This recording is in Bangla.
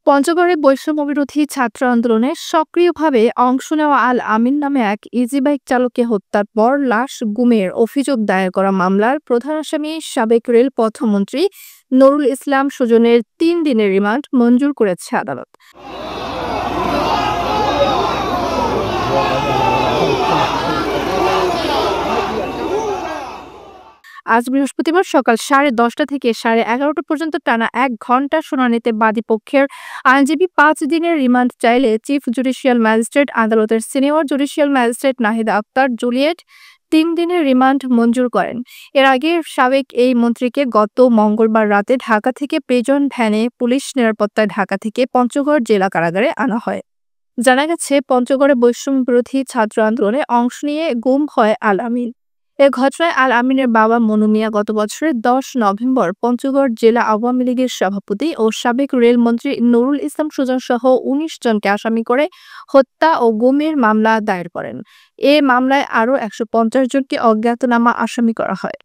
পঞ্চগড়ে বৈষম্যবিরোধী ছাত্র আন্দোলনে সক্রিয়ভাবে অংশ নেওয়া আল আমিন নামে এক ইজিবাইক চালককে হত্যার পর লাশ গুমের অভিযোগ দায়ের করা মামলার প্রধান আসামি সাবেক রেল পথমন্ত্রী নুরুল ইসলাম সুজনের ৩ দিনের রিমান্ড মঞ্জুর করেছে আদালত। আজ বৃহস্পতিবার সকাল 10:30 থেকে 11:30 পর্যন্ত টানা ১ ঘণ্টা শুনানিতে বাদীপক্ষের আইনজীবী ৫ দিনের রিমান্ড চাইলে চিফ জুডিশিয়াল ম্যাজিস্ট্রেট আদালতের senior judicial magistrate Nahida Akter Juliet ৩ দিনের রিমান্ড মঞ্জুর করেন। এর আগে সাবেক এই মন্ত্রীকে গত মঙ্গলবার রাতে ঢাকা থেকে প্রিজন ভ্যানে পুলিশ নিরাপত্তায় ঢাকা থেকে পঞ্চগড় জেলা কারাগারে আনা হয়। জানা গেছে, পঞ্চগড়ে বৈষম্যবিরোধী ছাত্র আন্দোলনে অংশ নিয়ে গুম হয় আল আমিন। এ ঘটনায় আল আমিনের বাবা মনু মিয়া গত বছরের ১০ নভেম্বর পঞ্চগড় জেলা আওয়ামী লীগের সভাপতি ও সাবেক রেলমন্ত্রী নুরুল ইসলাম সুজন সহ ১৯ জনকে আসামি করে হত্যা ও গুমের মামলা দায়ের করেন। এ মামলায় আরও ১৫০ জনকে অজ্ঞাতনামা আসামি করা হয়।